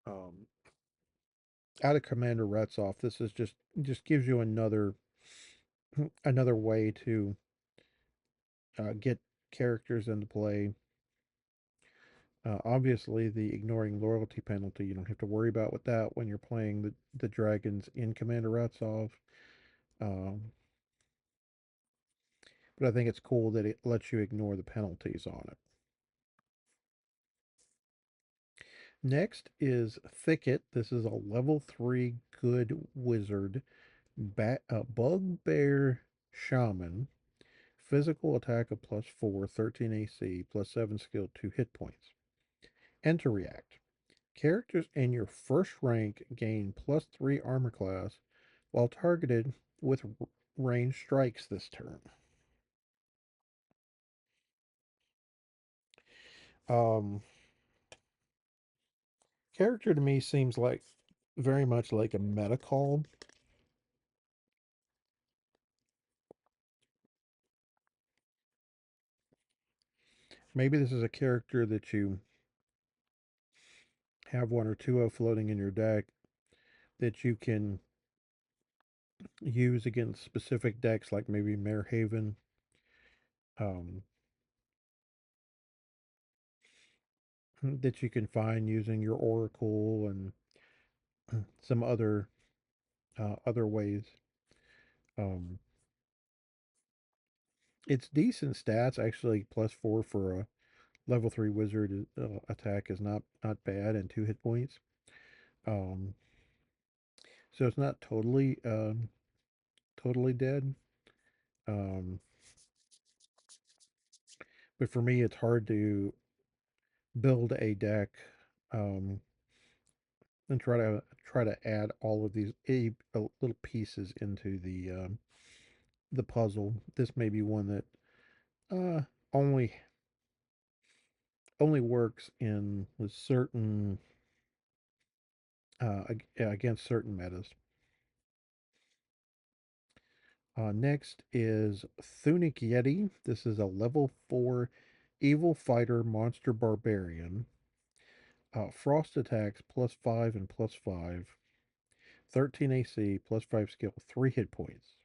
Um, Out of Commander Retzov, this is just gives you another way to get characters into play. Obviously, the ignoring loyalty penalty, you don't have to worry about with that when you're playing the dragons in Commander Ratsov. Um, but I think it's cool that it lets you ignore the penalties on it. Next is Thicket. This is a level 3 good wizard, bugbear shaman. Physical attack of +4, 13 AC, +7 skill, 2 hit points. Enter react. Characters in your first rank gain +3 armor class while targeted with ranged strikes this turn. Um, Character to me seems like very much like a meta call. Maybe this is a character that you have one or two of floating in your deck that you can use against specific decks, like maybe Marehaven, um, that you can find using your Oracle and some other ways. Um, it's decent stats actually. +4 for a level 3 wizard attack is not bad, and 2 hit points. Um, so it's not totally dead. Um, but for me, it's hard to build a deck um, and try to add all of these little pieces into the puzzle. This may be one that uh, only only works in with certain against certain metas. Next is Thunic Yeti. This is a level 4 evil fighter monster barbarian. Frost attacks +5 and +5. 13 AC, +5 skill, 3 hit points.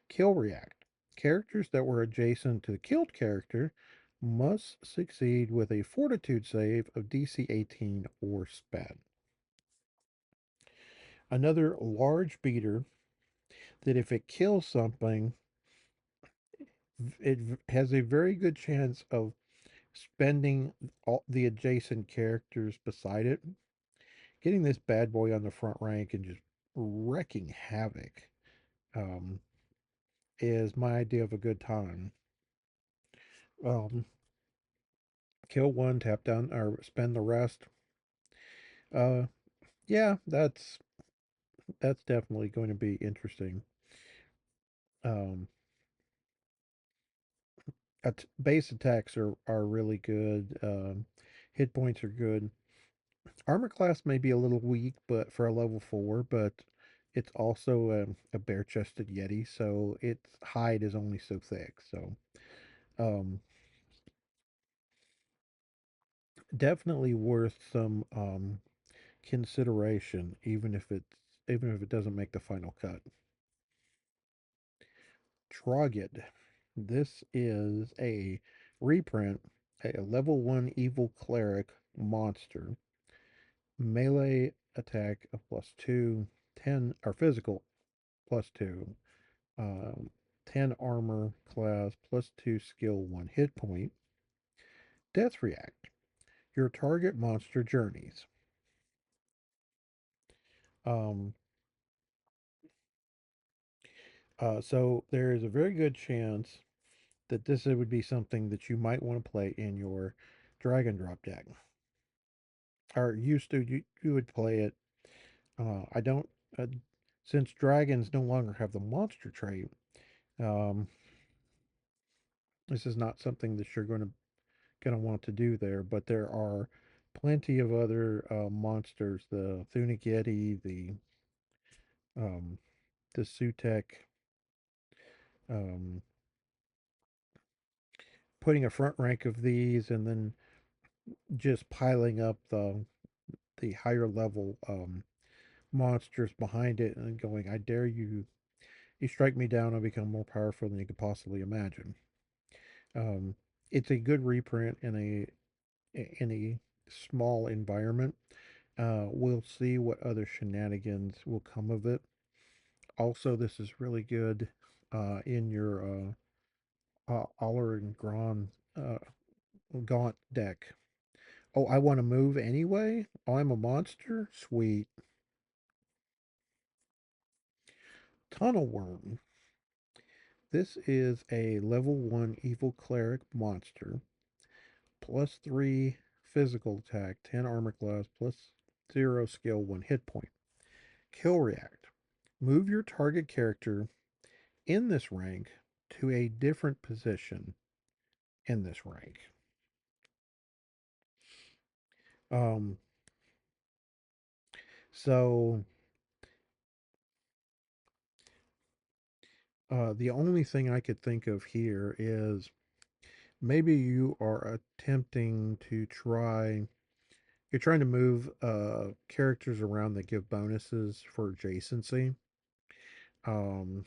Kill React. Characters that were adjacent to the killed character must succeed with a fortitude save of DC 18 or SPAD. Another large beater that if it kills something, it has a very good chance of spending all the adjacent characters beside it, getting this bad boy on the front rank and just wrecking havoc um, is my idea of a good time. Um, Kill one, tap down, or spend the rest. Uh, yeah, that's definitely going to be interesting. Um, Base attacks are really good. Hit points are good. Armor class may be a little weak, but for a level 4, but it's also a bare-chested Yeti, so its hide is only so thick. So um, definitely worth some consideration, even if it doesn't make the final cut. Trogid. This is a reprint, a level 1 evil cleric monster. Melee attack of +2, 10, or physical +2, um, 10 armor class, +2 skill, 1 hit point. Death React. Your target monster journeys. Um, so there is a very good chance that this would be something that you might want to play in your drag and drop deck. Or used to, you would play it. I don't, since dragons no longer have the monster trait, um, this is not something that you're going to want to do there, but there are plenty of other monsters, the Thunic Yeti, um, the Sutek, um, putting a front rank of these and then just piling up the higher level monsters behind it and going, I dare you, you strike me down, I'll become more powerful than you could possibly imagine. Um, it's a good reprint in a small environment. We'll see what other shenanigans will come of it. Also, this is really good in your Aller and Gaunt deck. Oh, I want to move anyway? Oh, I'm a monster? Sweet. Tunnel Worm. This is a level 1 evil cleric monster. +3 physical attack, 10 armor class, plus 0 skill, 1 hit point. Kill react. Move your target character in this rank to a different position in this rank. Um, so the only thing I could think of here is maybe you are attempting to you're trying to move characters around that give bonuses for adjacency. Um,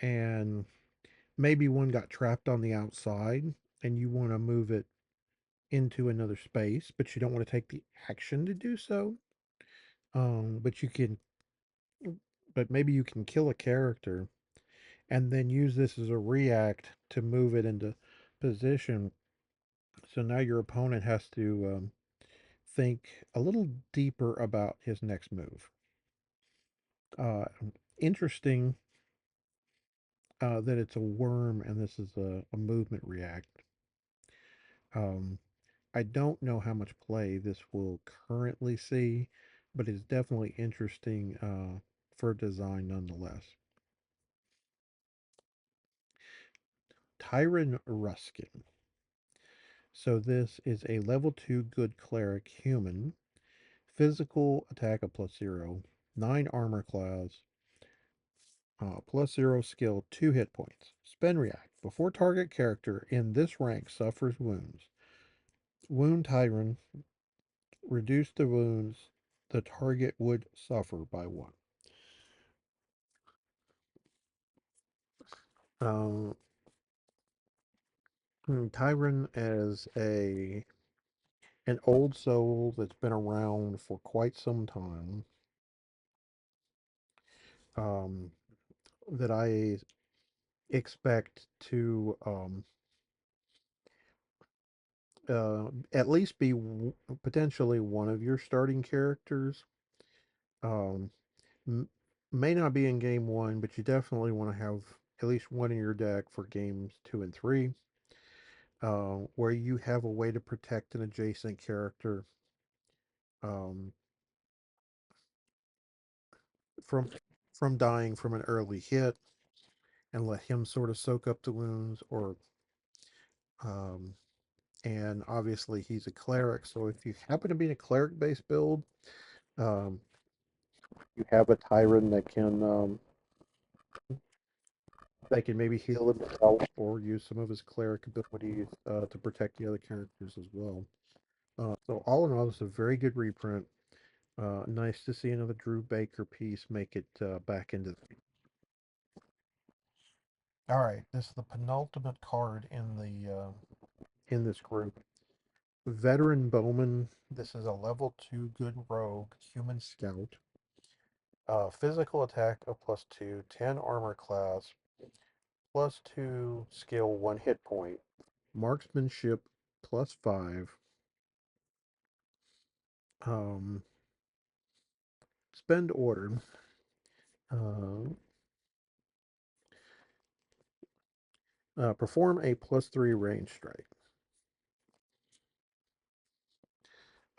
and maybe one got trapped on the outside and you want to move it into another space, but you don't want to take the action to do so. But you can, but maybe you can kill a character and then use this as a react to move it into position. So now your opponent has to think a little deeper about his next move. Uh, Interesting that it's a worm and this is a movement react. Um, I don't know how much play this will currently see, but it's definitely interesting for design nonetheless. Tyron Ruskin. So this is a level 2 good cleric human. Physical attack of plus 0, 9 armor class, plus 0 skill, 2 hit points. Spell react. Before target character in this rank suffers wounds, wound Tyron, reduce the wounds the target would suffer by 1. Um, Tyron is an old soul that's been around for quite some time. Um, that I expect to at least be potentially one of your starting characters. Um, m- may not be in game one, but you definitely want to have at least one in your deck for games 2 and 3, where you have a way to protect an adjacent character um, from dying from an early hit, and let him sort of soak up the wounds, or um, and obviously he's a cleric, so if you happen to be in a cleric based build, um, you have a Tyrant that can maybe heal himself or use some of his cleric abilities to protect the other characters as well. So all in all, this is a very good reprint. Nice to see another Drew Baker piece make it back into. All right, this is the penultimate card in this group. Veteran Bowman. This is a level 2 good rogue human scout. Physical attack of plus 2, 10 armor class, plus 2 skill, 1 hit point. Marksmanship plus 5. Um, Spend order. Uh, Perform a plus 3 range strike.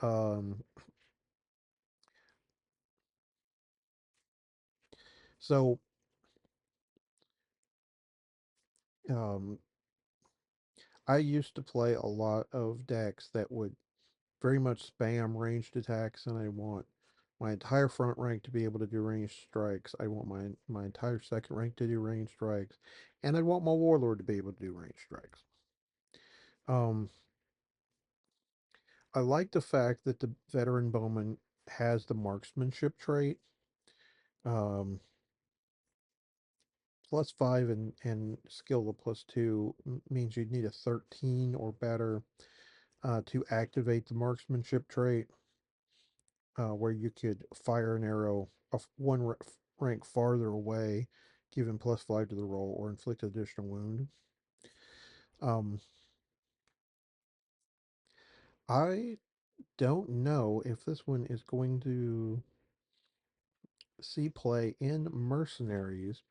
Um, so um, I used to play a lot of decks that would very much spam ranged attacks, and I want my entire front rank to be able to do ranged strikes. I want my entire second rank to do ranged strikes, and I want my warlord to be able to do ranged strikes. Um, I like the fact that the veteran bowman has the marksmanship trait. Um, plus 5 and skill of plus 2 means you'd need a 13 or better to activate the marksmanship trait, where you could fire an arrow of one rank farther away, given plus 5 to the roll, or inflict additional wound. Um, I don't know if this one is going to see play in Mercenaries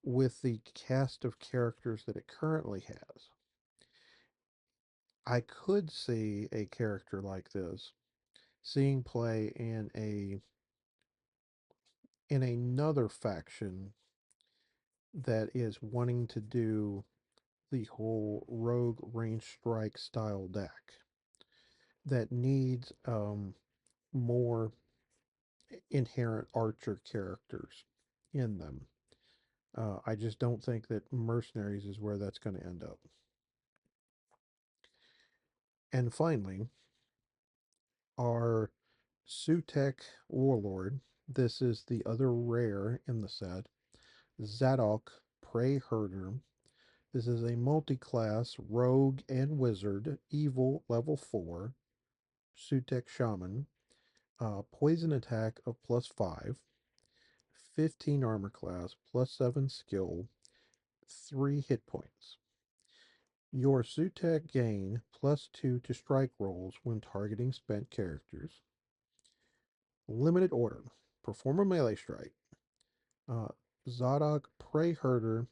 with the cast of characters that it currently has. I could see a character like this seeing play in another faction that is wanting to do the whole rogue range strike style deck that needs more inherent archer characters in them. I just don't think that mercenaries is where that's going to end up. And finally, our Sutek Warlord. This is the other rare in the set. Zadok Prey Herder. This is a multi-class rogue and wizard, evil level 4, Sutek Shaman. Poison attack of +5, 15 armor class, +7 skill, 3 hit points. Your Sutek gain +2 to strike rolls when targeting spent characters. Limited order. Perform a melee strike. Uh, Zadok Prey Herder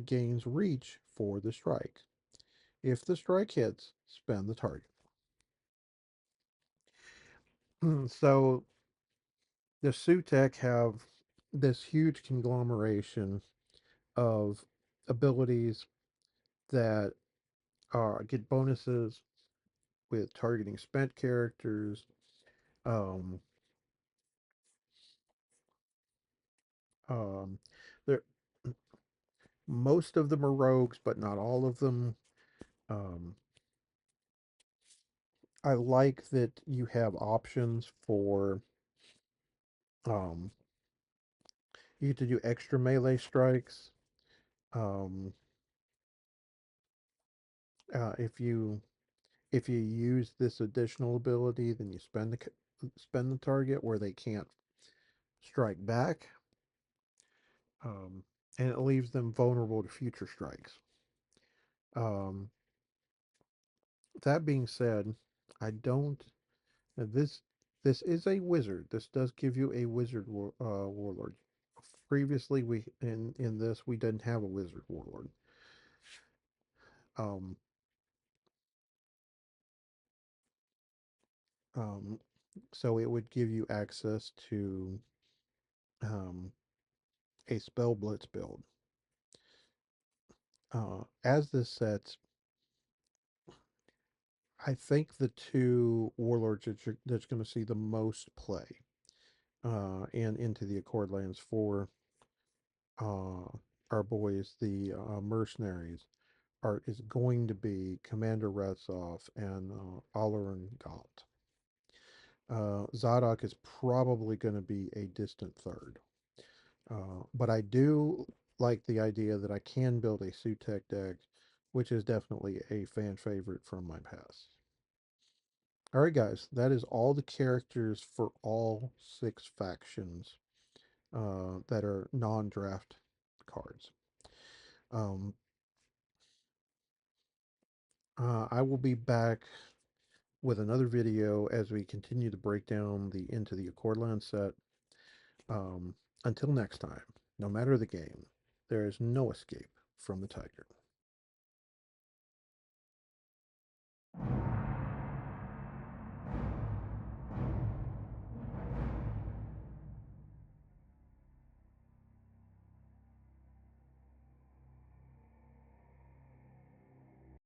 gains reach for the strike. If the strike hits, spend the target. So the Sutek have this huge conglomeration of abilities that get bonuses with targeting spent characters. Um, um, there, most of them are rogues, but not all of them. Um, I like that you have options for um, you get to do extra melee strikes. Um, if you use this additional ability, then you spend the target where they can't strike back, um, and it leaves them vulnerable to future strikes. Um, that being said, I don't. This this is a wizard. This does give you a wizard warlord. Previously, we in this we didn't have a wizard warlord. Um, um, so it would give you access to um, a spell blitz build. As this sets, I think the two warlords that's going to see the most play and Into the Accordlands for uh, our boys, the mercenaries, is going to be Commander Retzov and Olerin Galt. Zadok is probably going to be a distant third. But I do like the idea that I can build a Sutek deck, which is definitely a fan favorite from my past. All right, guys, that is all the characters for all 6 factions that are non-draft cards. Um, I will be back with another video as we continue to break down the Into the Accordlands set. Um, until next time, no matter the game, there is no escape from the tiger.